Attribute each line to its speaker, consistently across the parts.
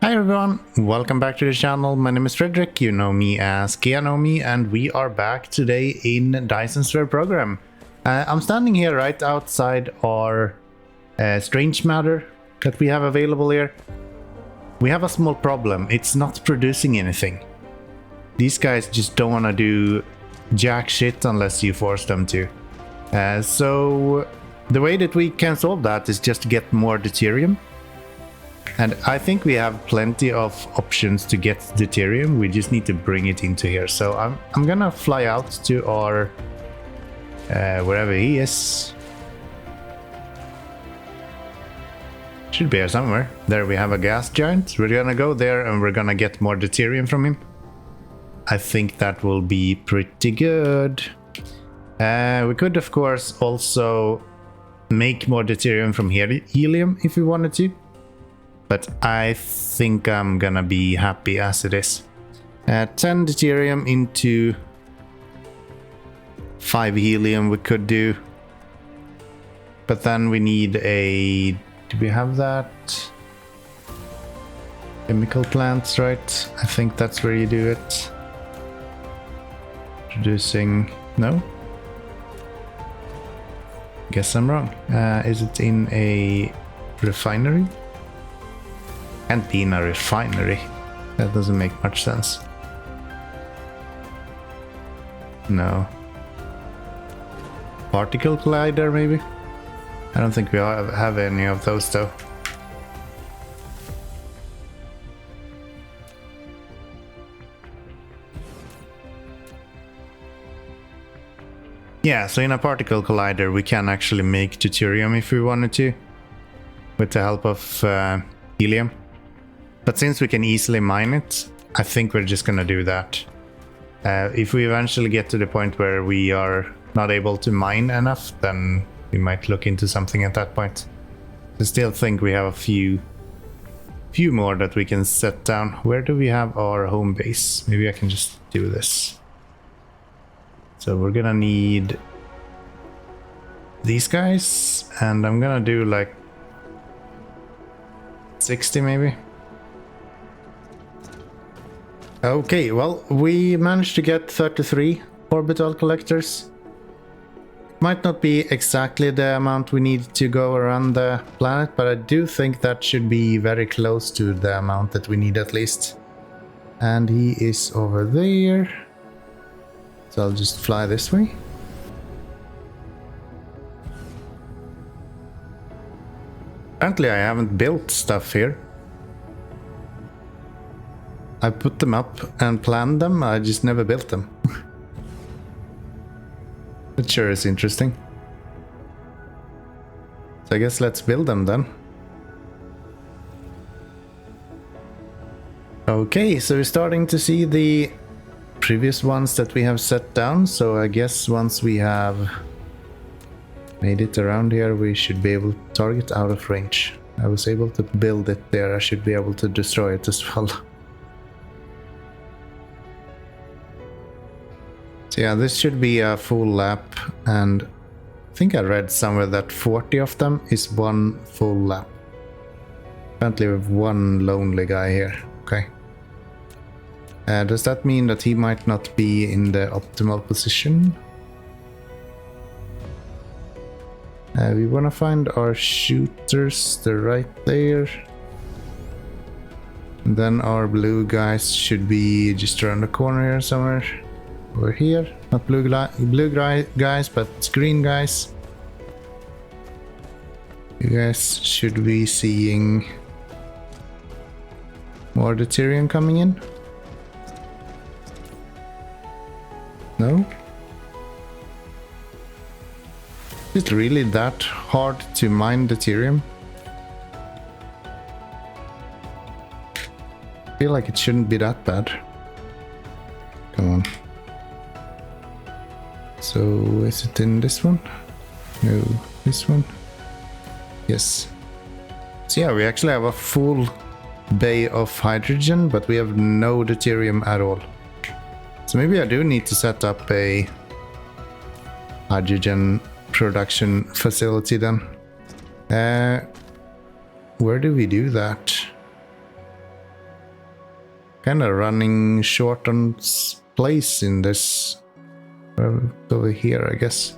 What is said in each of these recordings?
Speaker 1: Hi everyone, welcome back to the channel. My name is Frederick, you know me as Keanomy, and we are back today in Dyson Sphere Program. I'm standing here right outside our strange matter that we have available here. We have a small problem, it's not producing anything. These guys just don't want to do jack shit unless you force them to. So the way that we can solve that is just to get more deuterium. And I think we have plenty of options to get deuterium, we just need to bring it into here. So I'm gonna fly out to our, wherever he is. Should be here somewhere. There we have a gas giant. We're gonna go there and we're gonna get more deuterium from him. I think that will be pretty good. We could of course also make more deuterium from helium if we wanted to. But I think I'm gonna be happy as it is. 10 deuterium into 5 helium we could do. But then we need a... do we have that? Chemical plants, right? I think that's where you do it. Producing... no? Guess I'm wrong. Is it in a refinery? Can't be in a refinery. That doesn't make much sense. No. Particle collider, maybe? I don't think we have any of those, though. Yeah, so in a particle collider we can actually make deuterium if we wanted to, with the help of helium. But since we can easily mine it, I think we're just gonna do that. If we eventually get to the point where we are not able to mine enough, then we might look into something at that point. I still think we have a few more that we can set down. Where do we have our home base? Maybe I can just do this. So we're gonna need these guys, and I'm gonna do like 60 maybe. Okay, well, we managed to get 33 orbital collectors. Might not be exactly the amount we need to go around the planet, but I do think that should be very close to the amount that we need at least. And he is over there. So I'll just fly this way. Apparently I haven't built stuff here. I put them up and planned them, I just never built them. That sure is interesting. So I guess let's build them then. Okay, so we're starting to see the previous ones that we have set down, so I guess once we have made it around here we should be able to target out of range. I was able to build it there, I should be able to destroy it as well. So yeah, this should be a full lap, and I think I read somewhere that 40 of them is one full lap. Apparently we have one lonely guy here. Okay. Does that mean that he might not be in the optimal position? We want to find our shooters, they're right there. And then our blue guys should be just around the corner here somewhere. Over here, not blue guys, but green guys. You guys should be seeing more deuterium coming in. No? Is it really that hard to mine deuterium? I feel like it shouldn't be that bad. Come on. So is it in this one? No, this one? Yes. So yeah, we actually have a full bay of hydrogen, but we have no deuterium at all. So maybe I do need to set up a hydrogen production facility then. Where do we do that? kind of running short on place in this. Over here, I guess.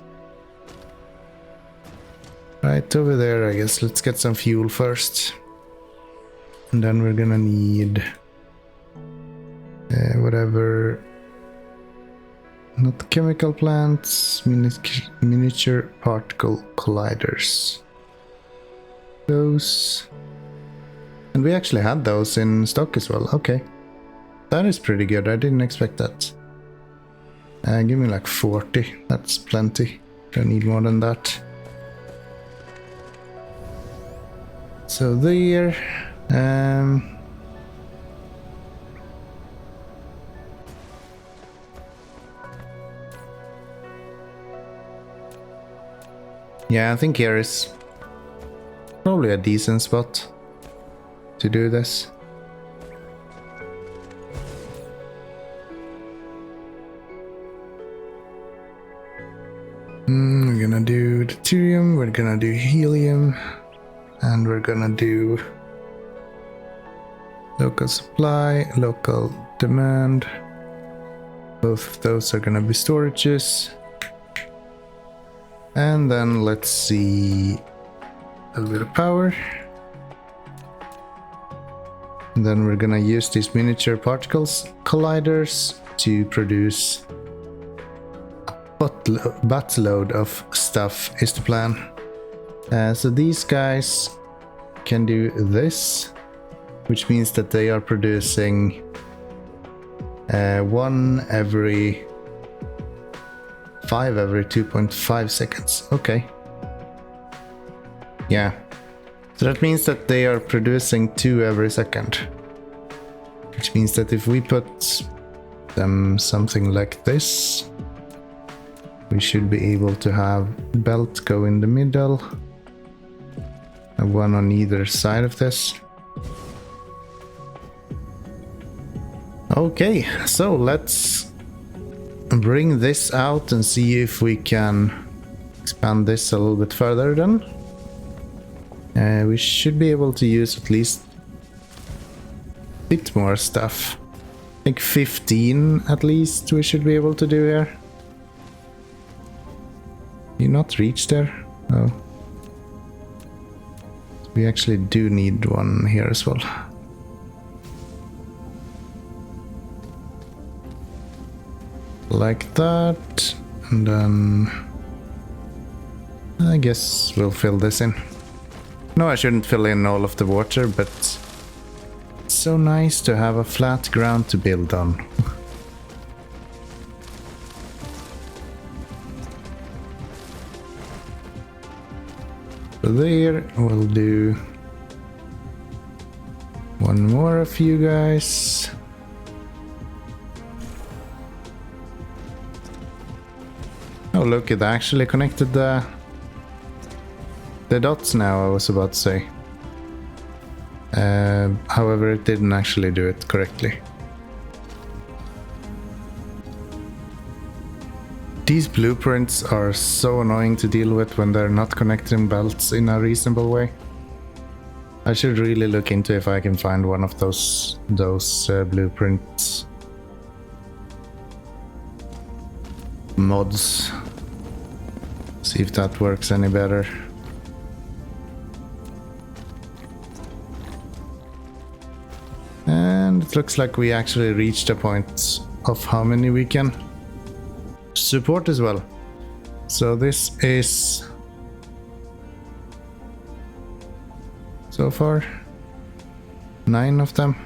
Speaker 1: Right over there, I guess. Let's get some fuel first. And then we're gonna need whatever. Not chemical plants, miniature particle colliders. Those. And we actually had those in stock as well. Okay. That is pretty good. I didn't expect that. Give me like 40. That's plenty. Don't need more than that. So there. Yeah, I think here is probably a decent spot to do this. We're gonna do deuterium, we're gonna do helium, and we're gonna do local supply, local demand. Both of those are gonna be storages. And then let's see a little bit of power. And then we're gonna use these miniature particles colliders to produce a buttload of stuff is the plan. So these guys can do this, which means that they are producing one every 5 every 2.5 seconds. Okay. Yeah. So that means that they are producing 2 every second. Which means that if we put them something like this, we should be able to have belt go in the middle. And one on either side of this. Okay, so let's bring this out and see if we can expand this a little bit further then. We should be able to use at least a bit more stuff. I think 15 at least we should be able to do here. You not reach there? Oh. We actually do need one here as well. Like that, and then I guess we'll fill this in. No, I shouldn't fill in all of the water, but it's so nice to have a flat ground to build on. So there, we'll do one more of you guys. Oh look, it actually connected the dots now, I was about to say. However, it didn't actually do it correctly. These blueprints are so annoying to deal with when they're not connecting belts in a reasonable way. I should really look into if I can find one of those blueprints mods. See if that works any better. And it looks like we actually reached a point of how many we can support as well. So this is so far 9 of them,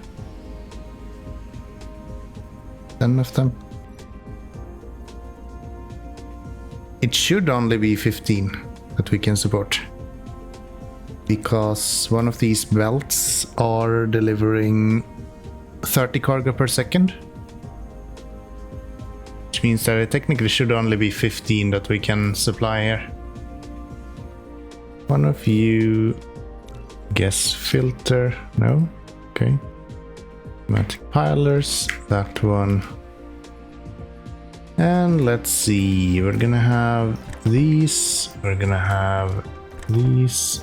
Speaker 1: 10 of them. It should only be 15 that we can support, because one of these belts are delivering 30 cargo per second, which means that it technically should only be 15 that we can supply here. One of you, guess filter, no, okay. Automatic pilers, that one. And let's see, we're gonna have these, we're gonna have these.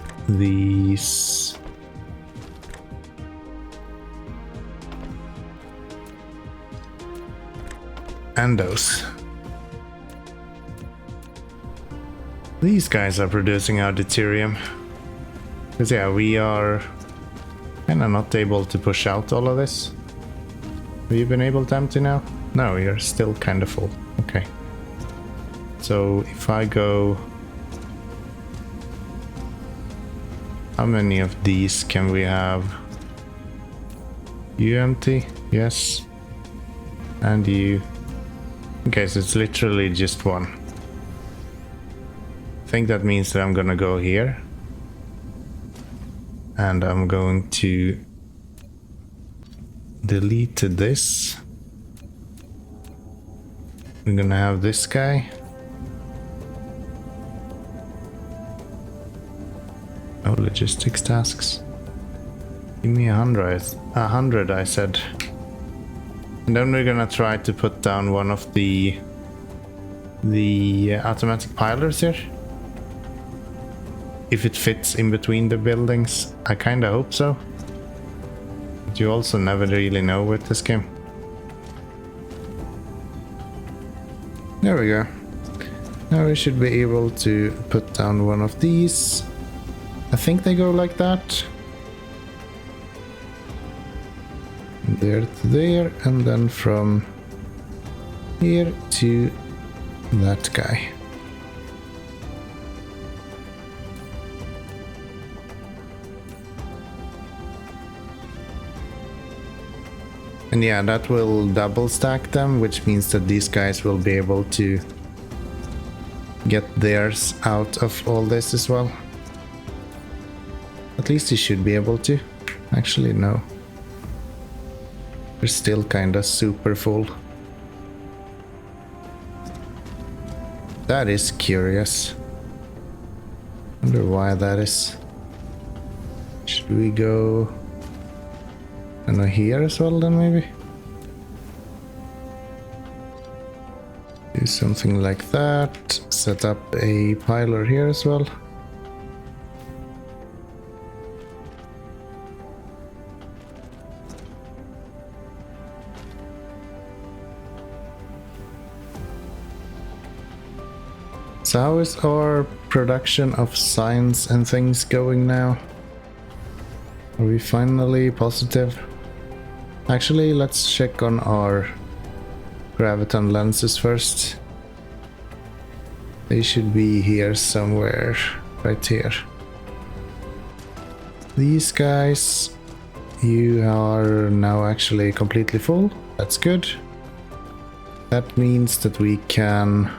Speaker 1: And those. These guys are producing our deuterium. Because yeah, we are kinda not able to push out all of this. Have you been able to empty now? No, you're still kinda full. Okay. So if I go... How many of these can we have? You empty? Yes. And you... Okay, so it's literally just one. I think that means that I'm gonna go here. And I'm going to delete this. We're gonna have this guy. Oh, logistics tasks. Give me 100, I said. And then we're gonna try to put down one of the automatic pilers here. If it fits in between the buildings, I kinda hope so. But you also never really know with this game. There we go. Now we should be able to put down one of these. I think they go like that. There to there, and then from here to that guy. And yeah, that will double stack them, which means that these guys will be able to get theirs out of all this as well. At least he should be able to. Actually, no. They're still kinda super full. That is curious. Wonder why that is. Should we go... I don't know, here as well then maybe? Do something like that. Set up a piler here as well. So how is our production of science and things going now? Are we finally positive? Actually, let's check on our graviton lenses first. They should be here somewhere, right here. These guys, you are now actually completely full. That's good. That means that we can...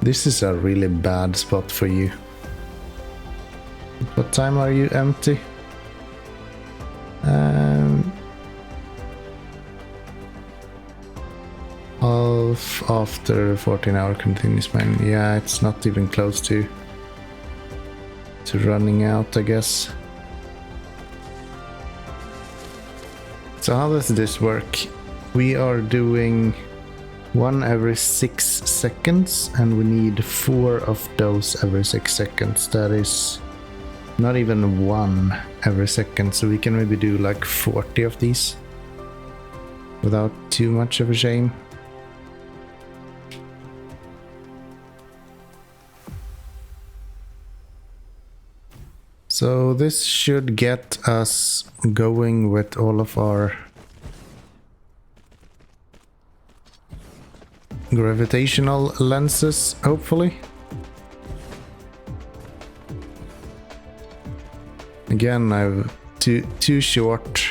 Speaker 1: This is a really bad spot for you. What time are you empty? Half after 14-hour continuous mining. Yeah, it's not even close to running out, I guess. So how does this work? We are doing one every 6 seconds, and we need 4 of those every 6 seconds. That is not even 1 every second, so we can maybe do like 40 of these without too much of a shame. So this should get us going with all of our gravitational lenses, hopefully. Again, I've too short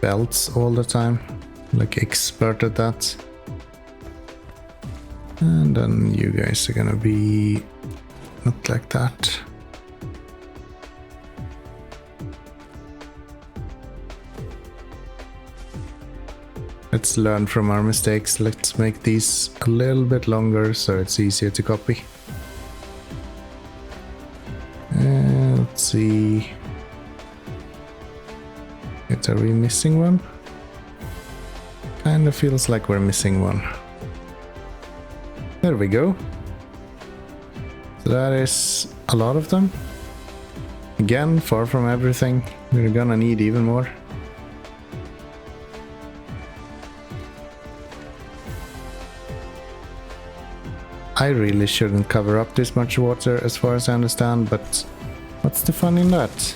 Speaker 1: belts all the time, like expert at that. And then you guys are gonna be not like that. Let's learn from our mistakes. Let's make these a little bit longer so it's easier to copy. Let's see. Are we missing one? Kinda feels like we're missing one. There we go. So that is a lot of them. Again, far from everything. We're gonna need even more. I really shouldn't cover up this much water as far as I understand, but what's the fun in that?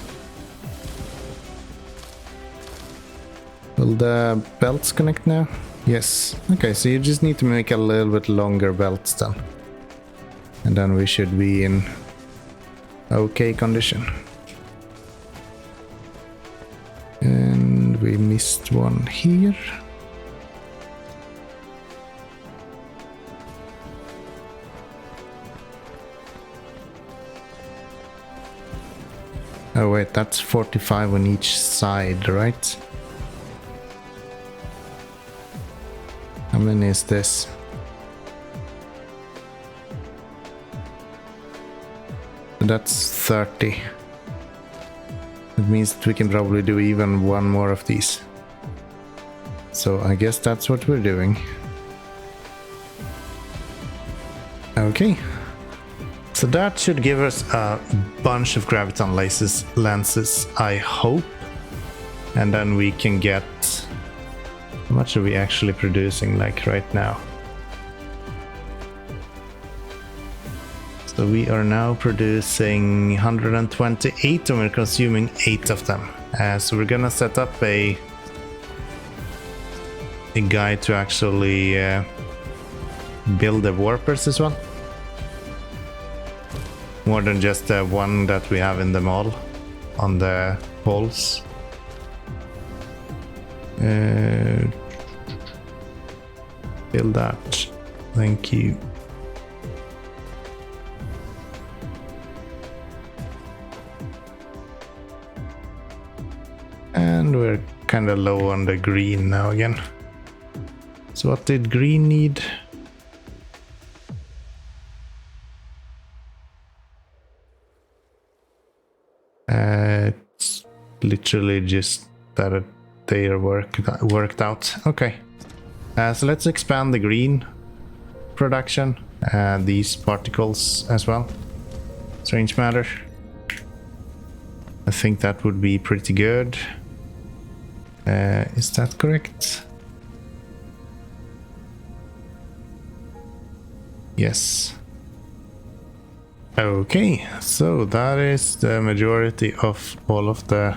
Speaker 1: Will the belts connect now? Yes. Okay, so you just need to make a little bit longer belts then. And then we should be in okay condition. And we missed one here. Oh wait, that's 45 on each side, right? How many is this? That's 30. It means that we can probably do even one more of these. So I guess that's what we're doing. Okay. So that should give us a bunch of graviton lenses, I hope. And then we can get... How much are we actually producing, like, right now? So we are now producing 128 and we're consuming 8 of them. So we're gonna set up a guy to actually build the warpers as well. More than just the one that we have in the mall on the poles. Build that. Thank you. And we're kind of low on the green now again. So what did green need? It's literally just that they are worked out. Okay. So let's expand the green production. These particles as well. Strange matter. I think that would be pretty good. Is that correct? Yes. Okay, so that is the majority of all of the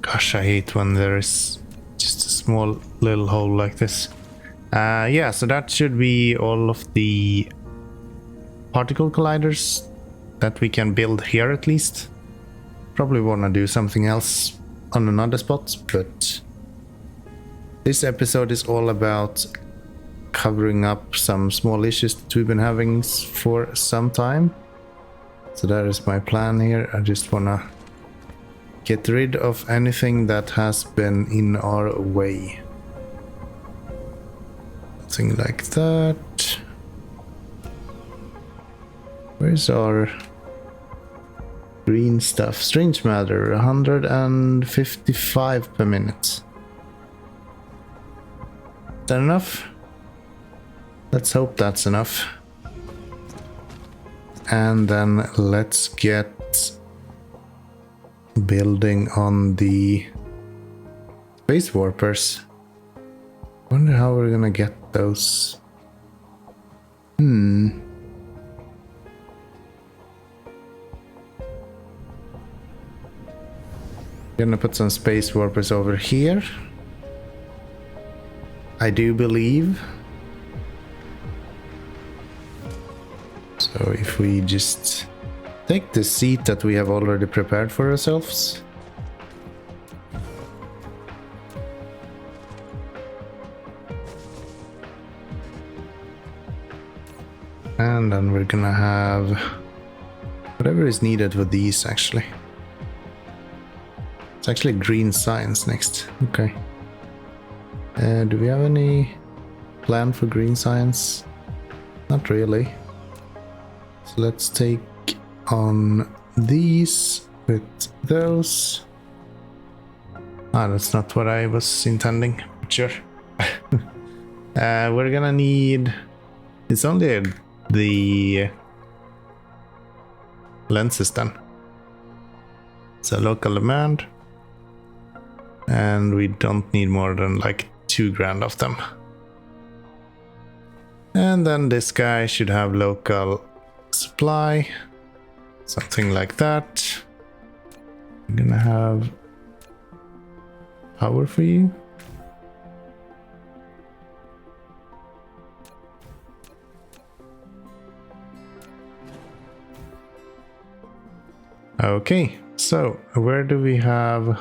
Speaker 1: gosh, I hate when there is just a small little hole like this. Yeah, so that should be all of the particle colliders that we can build here at least. Probably want to do something else on another spot, but this episode is all about covering up some small issues that we've been having for some time. So that is my plan here. I just want to get rid of anything that has been in our way. Something like that. Where's our green stuff? Strange matter, 155 per minute. Is that enough? Let's hope that's enough. And then let's get building on the space warpers. Wonder how we're gonna get those. Gonna put some space warpers over here, I do believe. So if we just take the seat that we have already prepared for ourselves. And then we're gonna have whatever is needed for these actually. It's actually green science next. Okay. Do we have any plan for green science? Not really. So let's take on these with those. Ah, that's not what I was intending. Sure. We're gonna need... It's only the lenses then. So local demand. And we don't need more than like 2 grand of them. And then this guy should have local supply, something like that. I'm gonna have power for you. Okay, so where do we have...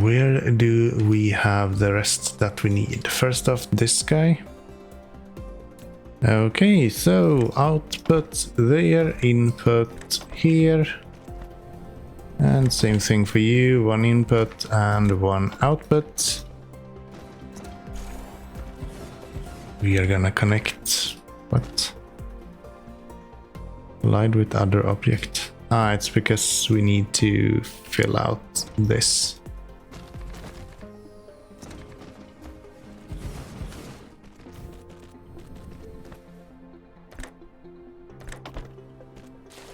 Speaker 1: Where do we have the rest that we need? First off, this guy. Okay, so output there, input here. And same thing for you, 1 input and 1 output. We are gonna connect, what? Collide with other object. Ah, it's because we need to fill out this.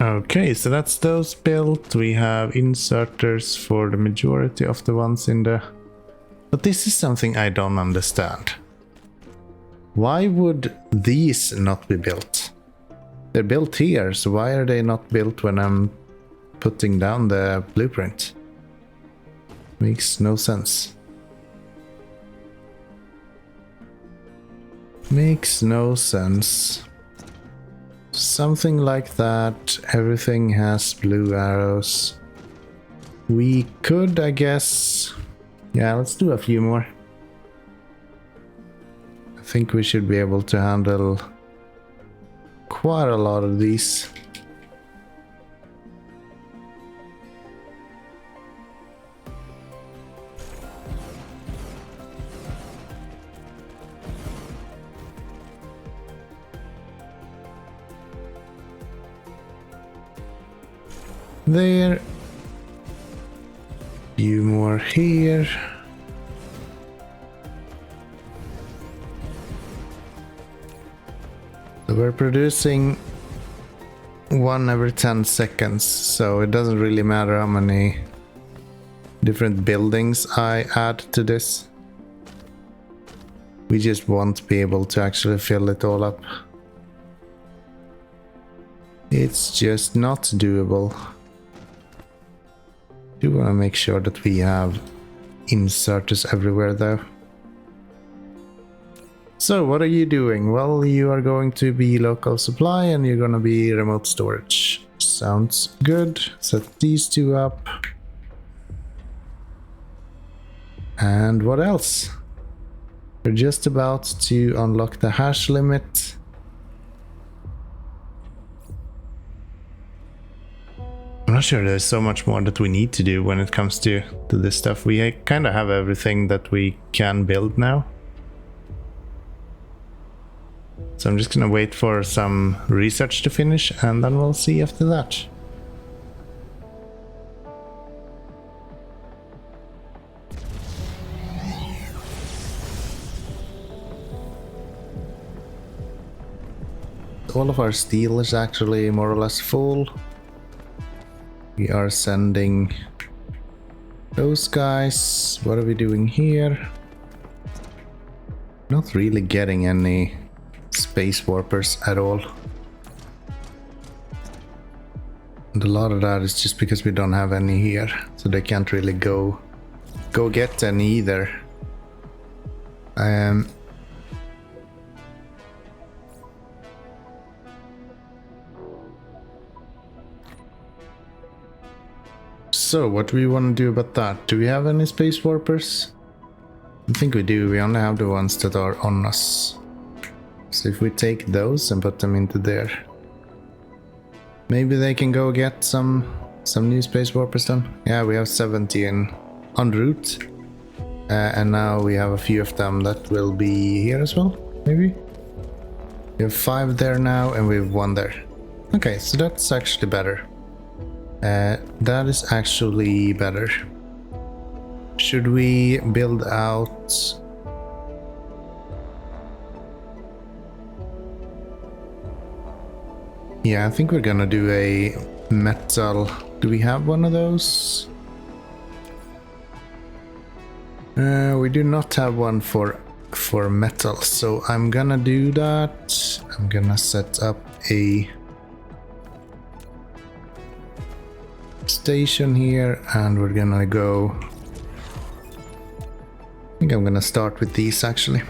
Speaker 1: Okay, so that's those built. We have inserters for the majority of the ones in the... But this is something I don't understand. Why would these not be built? They're built here, so why are they not built when I'm putting down the blueprint? Makes no sense. Makes no sense. Something like that. Everything has blue arrows. We could, I guess... Yeah, let's do a few more. I think we should be able to handle quite a lot of these. There. Few more here. So we're producing 1 every 10 seconds, so it doesn't really matter how many different buildings I add to this. We just won't be able to actually fill it all up. It's just not doable. Do want to make sure that we have inserters everywhere though. So what are you doing? Well, you are going to be local supply and you're going to be remote storage. Sounds good. Set these 2 up. And what else? We're just about to unlock the hash limit. I'm not sure there's so much more that we need to do when it comes to this stuff. We kind of have everything that we can build now. So I'm just gonna wait for some research to finish and then we'll see after that. All of our steel is actually more or less full. We are sending those guys. What are we doing here? Not really getting any space warpers at all. And a lot of that is just because we don't have any here, so they can't really go get any either. So what do we want to do about that? Do we have any space warpers? I think we do. We only have the ones that are on us. So if we take those and put them into there, maybe they can go get some new space warpers then. Yeah, we have 70 en route, and now we have a few of them that will be here as well. Maybe we have 5 there now, and we have 1 there. Okay, so that's actually better. That is actually better. Should we build out? Yeah, I think we're gonna do a metal. Do we have one of those? We do not have one for metal, so I'm gonna do that. I'm gonna set up a station here, and we're gonna go. I think I'm gonna start with these actually.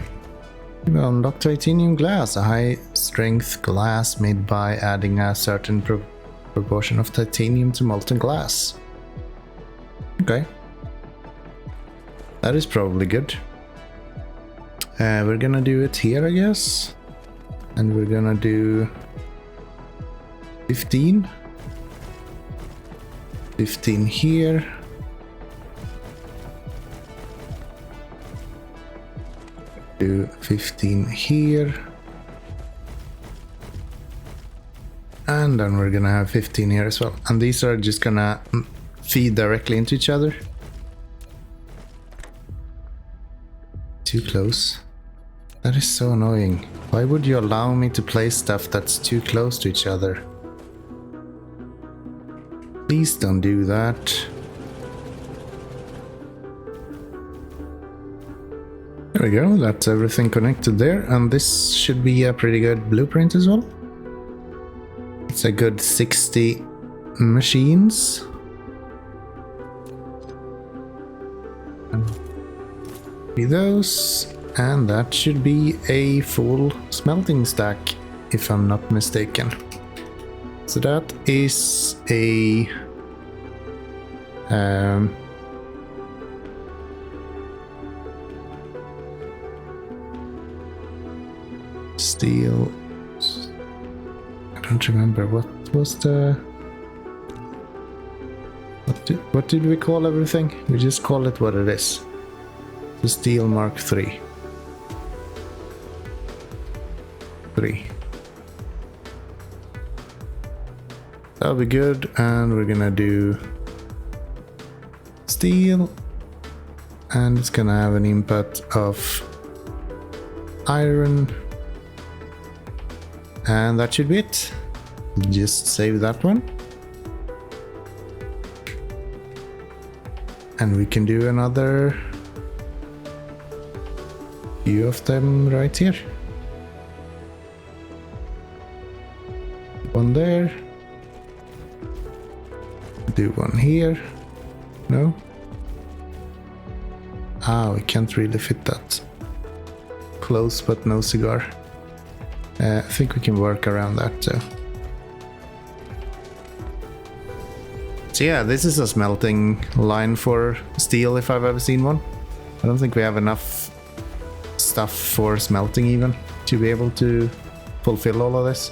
Speaker 1: We will unlock titanium glass, a high strength glass made by adding a certain proportion of titanium to molten glass. Okay. That is probably good. We're gonna do it here, I guess. And we're gonna do 15. 15 here. Do 15 here. And then we're gonna have 15 here as well. And these are just gonna feed directly into each other. Too close. That is so annoying. Why would you allow me to place stuff that's too close to each other? Please don't do that. There we go, that's everything connected there, and this should be a pretty good blueprint as well. It's a good 60 machines. Be those, and that should be a full smelting stack, if I'm not mistaken. So that is a steel. I don't remember what was the. What did we call everything? We just call it what it is. The steel Mark III. That'll be good, and we're gonna do steel, and it's gonna have an input of iron, and that should be it. Just save that one, and we can do another few of them right here. One there. Do one here. No? Ah, we can't really fit that. Close but no cigar. I think we can work around that too. So yeah, this is a smelting line for steel if I've ever seen one. I don't think we have enough stuff for smelting even to be able to fulfill all of this.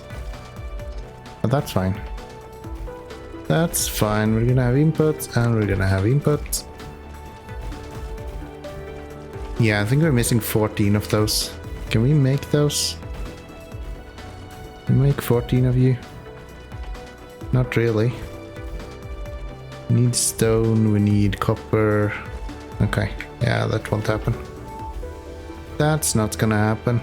Speaker 1: But that's fine. That's fine. We're gonna have input and we're gonna have input. Yeah, I think we're missing 14 of those. Can we make those? Can we make 14 of you? Not really. We need stone, we need copper. Okay, yeah, that won't happen. That's not gonna happen.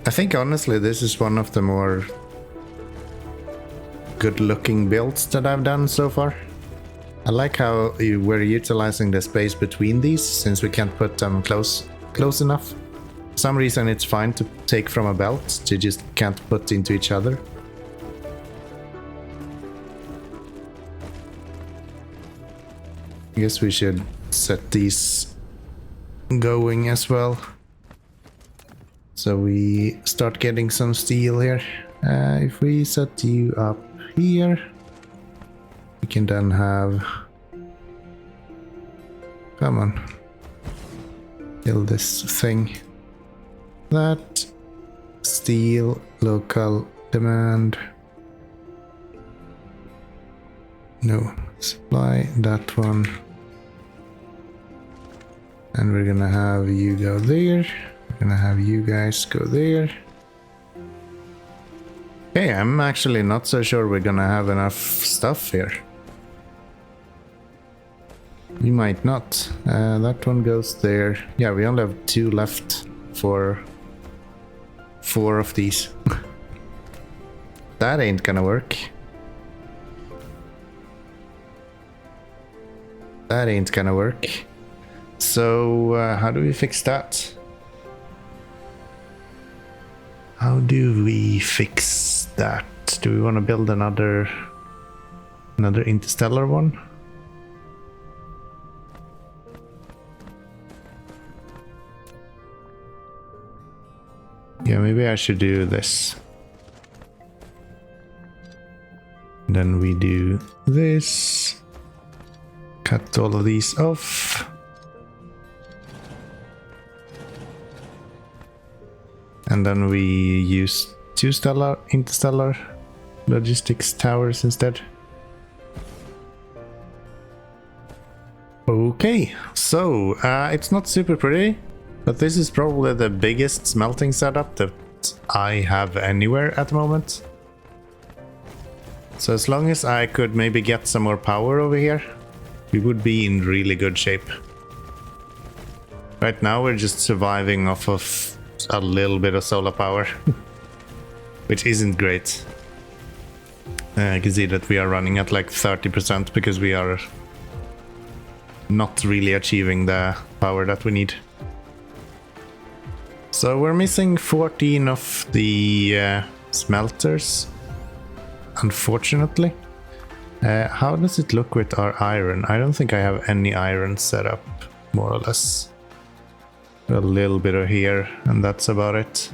Speaker 1: I think honestly this is one of the more good looking builds that I've done so far. I like how we're utilizing the space between these since we can't put them close enough. For some reason it's fine to take from a belt, you just can't put into each other. I guess we should set these going as well. So we start getting some steel here. If we set you up here, we can then have... Come on. Build this thing. That. Steel, local demand. No. Supply that one. And we're gonna have you go there. We're gonna have you guys go there. Okay, I'm actually not so sure we're gonna have enough stuff here. We might not. That one goes there. Yeah, we only have 2 left for 4 of these. That ain't gonna work. That ain't gonna work. So how do we fix that? How do we fix that? Do we want to build another interstellar one? Yeah, maybe I should do this. Then we do this. Cut all of these off. And then we use two interstellar logistics towers instead. Okay, so it's not super pretty, but this is probably the biggest smelting setup that I have anywhere at the moment. So as long as I could maybe get some more power over here, we would be in really good shape. Right now we're just surviving off of a little bit of solar power, which isn't great. I can see that we are running at like 30% because we are not really achieving the power that we need. So we're missing 14 of the smelters, unfortunately. How does it look with our iron? I don't think I have any iron set up, more or less. A little bit of here, and that's about it.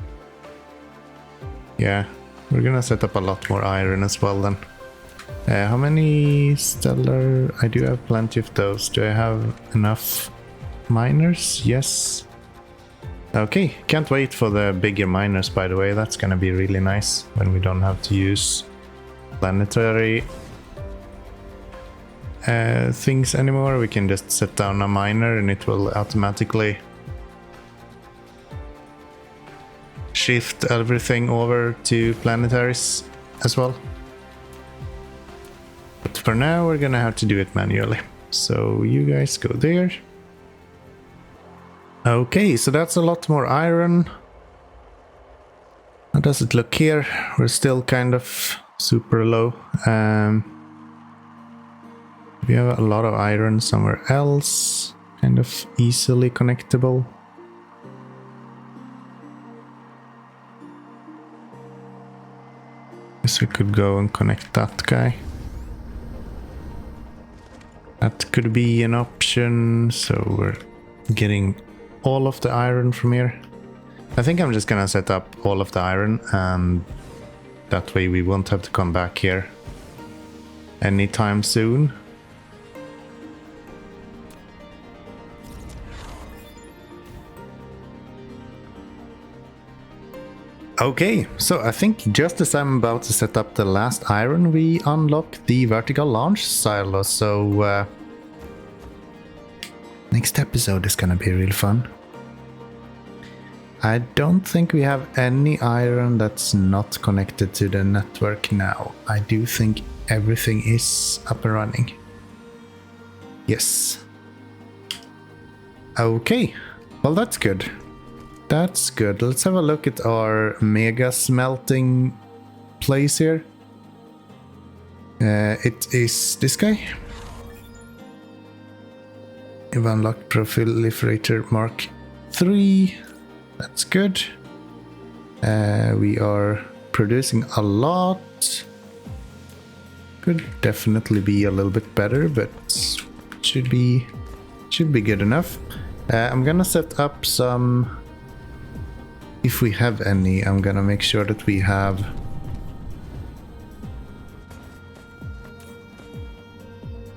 Speaker 1: Yeah, we're gonna set up a lot more iron as well then. How many stellar? I do have plenty of those. Do I have enough miners? Yes. Okay, can't wait for the bigger miners, by the way. That's gonna be really nice when we don't have to use planetary things anymore. We can just set down a miner and it will automatically shift everything over to planetaries as well. But for now we're gonna have to do it manually. So you guys go there. Okay, so that's a lot more iron. How does it look here? We're still kind of super low. We have a lot of iron somewhere else, kind of easily connectable. Guess we could go and connect that guy. That could be an option. So we're getting all of the iron from here. I think I'm just gonna set up all of the iron, and that way we won't have to come back here anytime soon. Okay, so I think just as I'm about to set up the last iron, we unlock the vertical launch silo. So next episode is gonna be real fun. I don't think we have any iron that's not connected to the network now. I do think everything is up and running. Yes. Okay, well that's good. That's good. Let's have a look at our mega smelting place here. It is this guy. We've unlocked Proliferator Mark 3. That's good. We are producing a lot. Could definitely be a little bit better, but should be good enough. I'm gonna set up some. If we have any, I'm gonna make sure that we have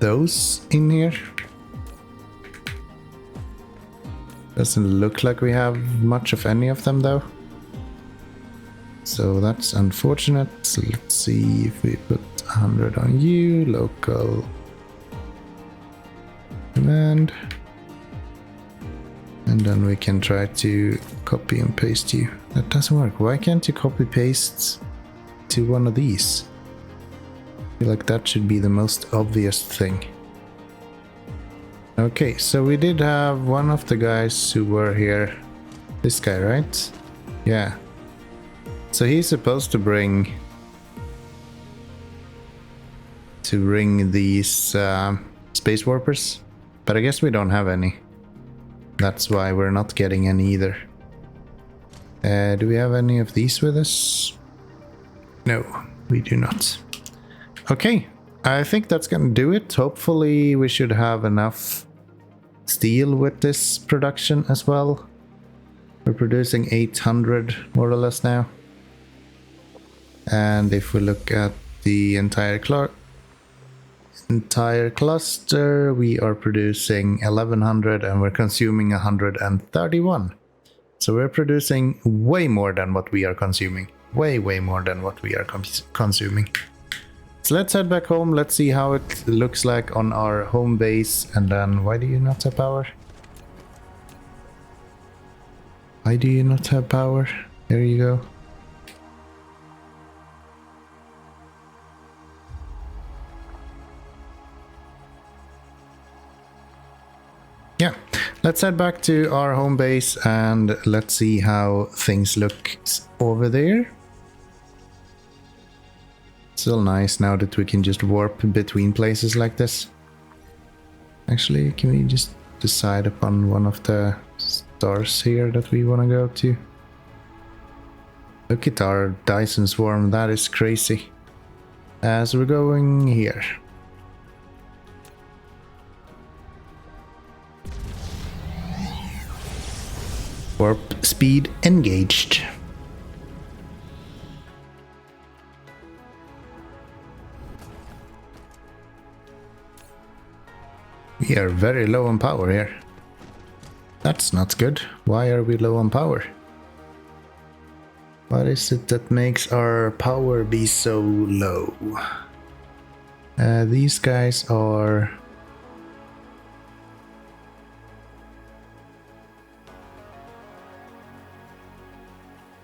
Speaker 1: those in here. Doesn't look like we have much of any of them though. So that's unfortunate. So let's see if we put 100 on you, local command. And then we can try to copy and paste you. That doesn't work. Why can't you copy paste to one of these? I feel like that should be the most obvious thing. Okay, so we did have one of the guys who were here. This guy, right? Yeah. So he's supposed to bring to ring these space warpers, but I guess we don't have any. That's why we're not getting any either. Do we have any of these with us? No, we do not. Okay, I think that's gonna do it. Hopefully we should have enough steel with this production as well. We're producing 800 more or less now. And if we look at the entire cluster, we are producing 1100 and we're consuming 131. So we're producing way more than what we are consuming. Way more than what we are consuming. So let's head back home. Let's see how it looks like on our home base. And then, why do you not have power? Why do you not have power? There you go. Yeah, let's head back to our home base and let's see how things look over there. Still nice now that we can just warp between places like this. Actually, can we just decide upon one of the stars here that we want to go to? Look at our Dyson swarm, that is crazy. So we're going here. Warp speed engaged. We are very low on power here. That's not good. Why are we low on power? What is it that makes our power be so low? These guys are...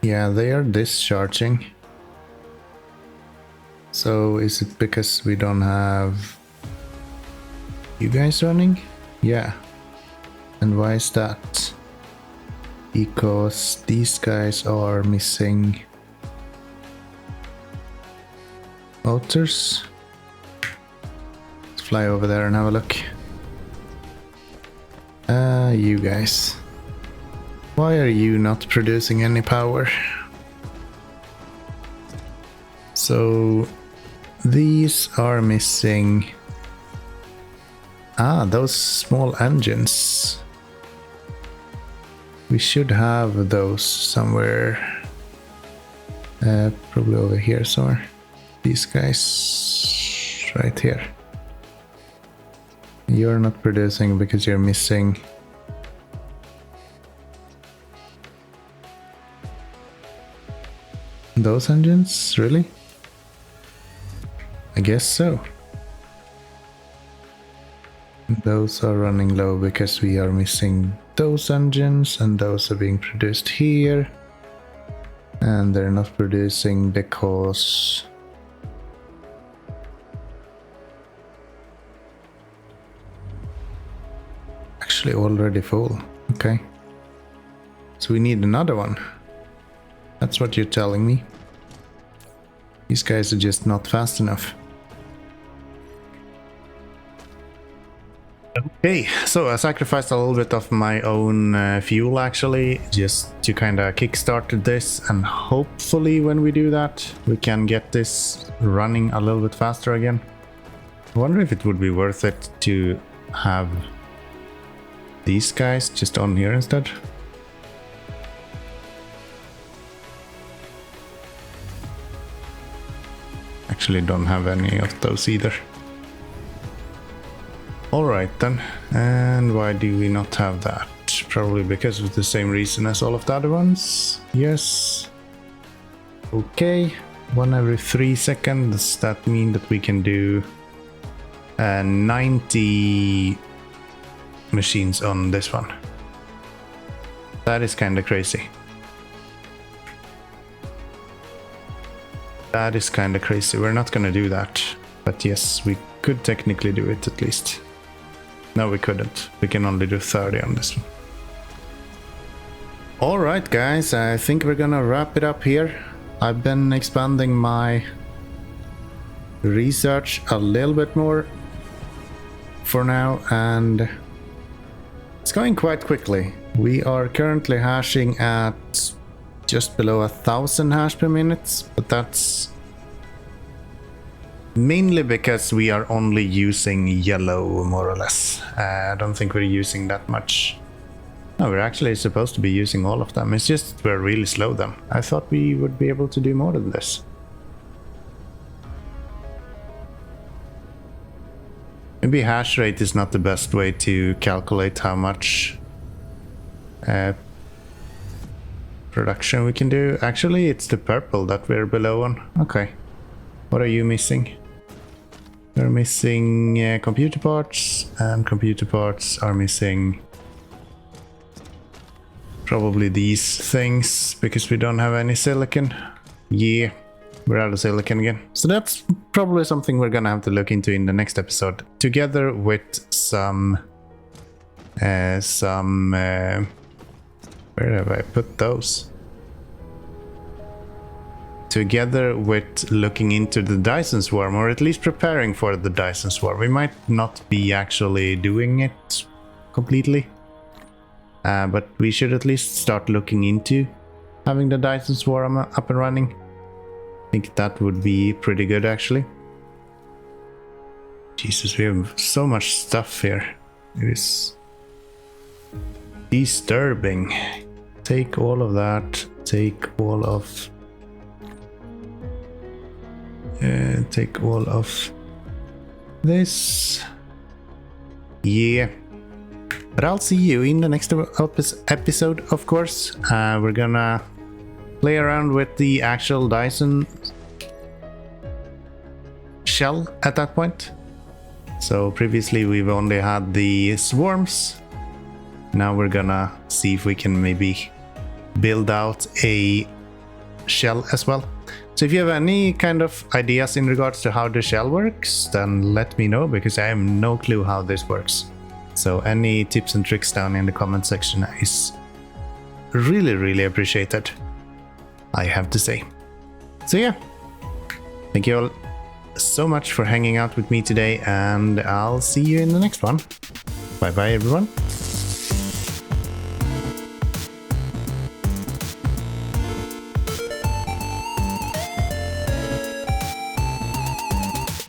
Speaker 1: yeah, they are discharging. So is it because we don't have you guys running? Yeah. And why is that? Because these guys are missing motors. Let's fly over there and have a look. You guys. Why are you not producing any power? So these are missing. Those small engines. We should have those somewhere. Probably over here somewhere. These guys right here. You're not producing because you're missing. Those engines? Really? I guess so. Those are running low because we are missing those engines, and those are being produced here. And they're not producing because... actually already full. Okay. So we need another one. That's what you're telling me. These guys are just not fast enough. Okay, so I sacrificed a little bit of my own fuel actually, just to kind of kickstart this, and hopefully when we do that, we can get this running a little bit faster again. I wonder if it would be worth it to have these guys just on here instead. Actually don't have any of those either. Alright then, and why do we not have that? Probably because of the same reason as all of the other ones. Yes. Okay, 1 every 3 seconds. That means that we can do 90 machines on this one. That is kind of crazy. That is kind of crazy. We're not gonna do that, but yes, we could technically do it at least. No, we couldn't. We can only do 30 on this one. Alright guys, I think we're gonna wrap it up here. I've been expanding my research a little bit more for now, and it's going quite quickly. We are currently hashing at just below 1,000 hash per minute, but that's mainly because we are only using yellow, more or less. I don't think we're using that much. No, we're actually supposed to be using all of them. It's just we're really slow then. I thought we would be able to do more than this. Maybe hash rate is not the best way to calculate how much production we can do. Actually, it's the purple that we're below on. Okay. What are you missing? We're missing computer parts, and computer parts are missing probably these things because we don't have any silicon. Yeah. We're out of silicon again. So that's probably something we're gonna have to look into in the next episode, together with some where have I put those? Together with looking into the Dyson swarm, or at least preparing for the Dyson swarm. We might not be actually doing it completely, but we should at least start looking into having the Dyson swarm up and running. I think that would be pretty good, actually. Jesus, we have so much stuff here. It is disturbing. Take all of that. Take all of this. Yeah. But I'll see you in the next episode, of course. We're gonna play around with the actual Dyson shell at that point. So previously we've only had the swarms. Now we're gonna see if we can maybe build out a shell as well. So if you have any kind of ideas in regards to how the shell works, then let me know, because I have no clue how this works. So any tips and tricks down in the comment section is really appreciated, I have to say. So yeah, thank you all so much for hanging out with me today, and I'll see you in the next one. Bye bye everyone.